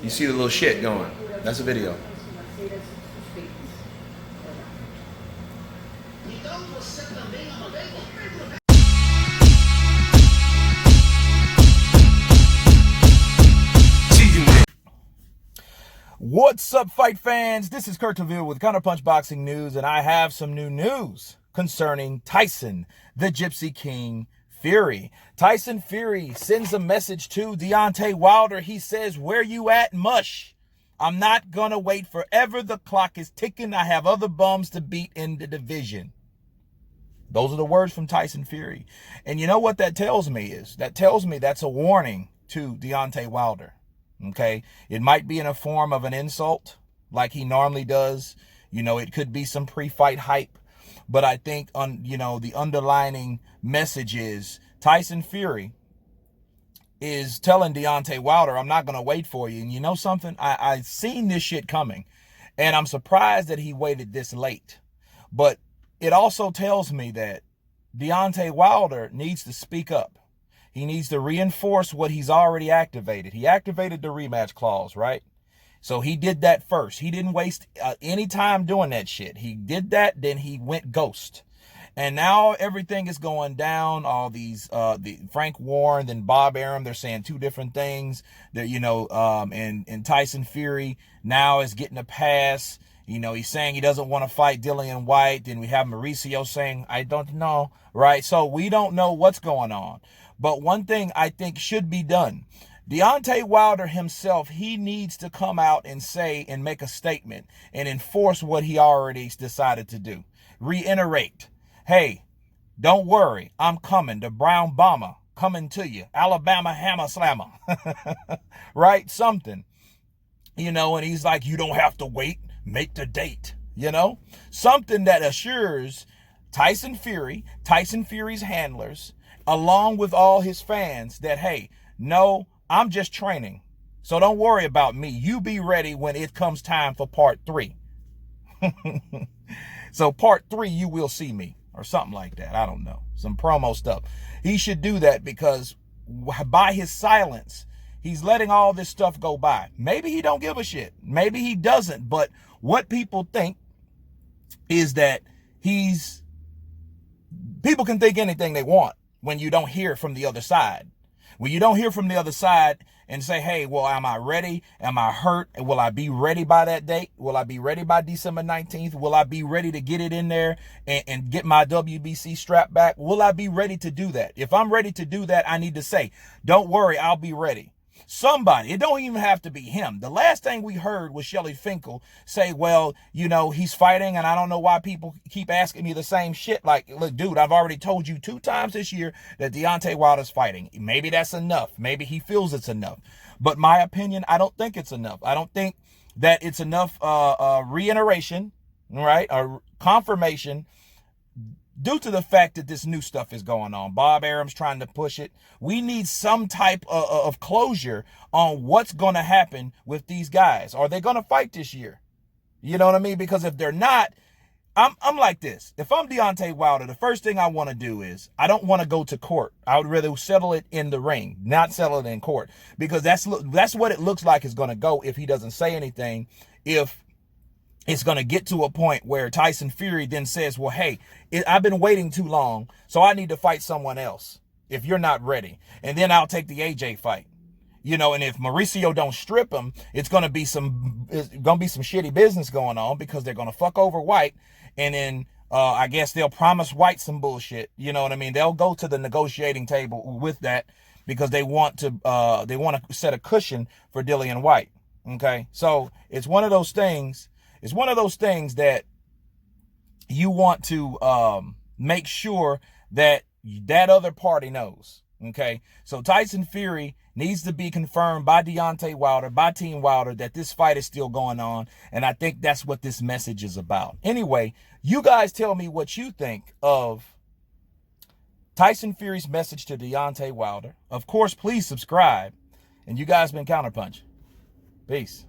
You see the little shit going. That's a video. What's up, fight fans? This is Kurt Taville with Counterpunch Boxing News, and I have some new news concerning Tyson, the Gypsy King Fury. Tyson Fury sends a message to Deontay Wilder. He says, "Where you at, mush? I'm not gonna wait forever. The clock is ticking. I have other bums to beat in the division." Those are the words from Tyson Fury. And you know what that tells me is? That tells me that's a warning to Deontay Wilder. Okay, it might be in a form of an insult like he normally does. You know, it could be some pre-fight hype, but I think the underlining message is Tyson Fury is telling Deontay Wilder, "I'm not going to wait for you." And you know something? I've seen this shit coming, and I'm surprised that he waited this late. But it also tells me that Deontay Wilder needs to speak up. He needs to reinforce what he's already activated. He activated the rematch clause, right? So he did that first. He didn't waste any time doing that shit. He did that, then he went ghost. And now everything is going down. All these, the Frank Warren and Bob Arum, they're saying two different things. That and Tyson Fury now is getting a pass. You know, he's saying he doesn't want to fight Dillian White. Then we have Mauricio saying, "I don't know," right? So we don't know what's going on. But one thing I think should be done, Deontay Wilder himself, he needs to come out and say and make a statement and enforce what he already decided to do. Reiterate, "Hey, don't worry, I'm coming. The Brown Bomber coming to you. Alabama Hammer Slammer." Right? Something. And he's like, "You don't have to wait. Make the date." Something that assures Tyson Fury's handlers, along with all his fans, that, hey, no, I'm just training. So don't worry about me. You be ready when it comes time for part 3. So part 3, you will see me, or something like that. I don't know. Some promo stuff. He should do that, because by his silence, he's letting all this stuff go by. Maybe he don't give a shit. Maybe he doesn't. But what people think is that people can think anything they want when you don't hear from the other side. When you don't hear from the other side and say, "Hey, well, am I ready? Am I hurt? And will I be ready by that date? Will I be ready by December 19th? Will I be ready to get it in there and get my WBC strap back? Will I be ready to do that?" If I'm ready to do that, I need to say, "Don't worry, I'll be ready." Somebody, it don't even have to be him. The last thing we heard was Shelly Finkel say, "Well, he's fighting, and I don't know why people keep asking me the same shit." Like, look, dude, I've already told you 2 times this year that Deontay Wilder's fighting. Maybe that's enough. Maybe he feels it's enough. But my opinion, I don't think it's enough. I don't think that it's enough reiteration, right, or confirmation, due to the fact that this new stuff is going on. Bob Arum's trying to push it. We need some type of closure on what's going to happen with these guys. Are they going to fight this year? You know what I mean? Because if they're not, I'm like this. If I'm Deontay Wilder, the first thing I want to do is, I don't want to go to court. I would rather settle it in the ring, not settle it in court. Because that's what it looks like is going to go if he doesn't say anything. If it's going to get to a point where Tyson Fury then says, "Well, hey, I've been waiting too long, so I need to fight someone else if you're not ready. And then I'll take the AJ fight." And if Mauricio don't strip him, it's going to be some shitty business going on, because they're going to fuck over White. And then I guess they'll promise White some bullshit. You know what I mean? They'll go to the negotiating table with that, because they want to set a cushion for Dillian White. Okay? So it's one of those things. It's one of those things that you want to make sure that that other party knows. Okay, so Tyson Fury needs to be confirmed by Deontay Wilder, by Team Wilder, that this fight is still going on. And I think that's what this message is about. Anyway, you guys tell me what you think of Tyson Fury's message to Deontay Wilder. Of course, please subscribe. And you guys been Counterpunch. Peace.